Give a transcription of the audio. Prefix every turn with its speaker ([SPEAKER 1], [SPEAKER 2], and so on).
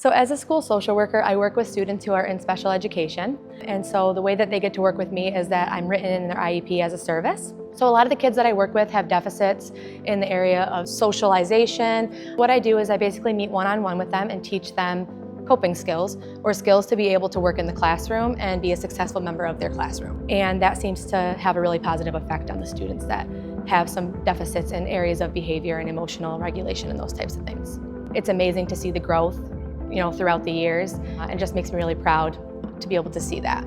[SPEAKER 1] So as a school social worker, I work with students who are in special education. And so the way that they get to work with me is that I'm written in their IEP as a service. So a lot of the kids that I work with have deficits in the area of socialization. What I do is I basically meet one-on-one with them and teach them coping skills or skills to be able to work in the classroom and be a successful member of their classroom. And that seems to have a really positive effect on the students that have some deficits in areas of behavior and emotional regulation and those types of things. It's amazing to see the growth, throughout the years, and just makes me really proud to be able to see that.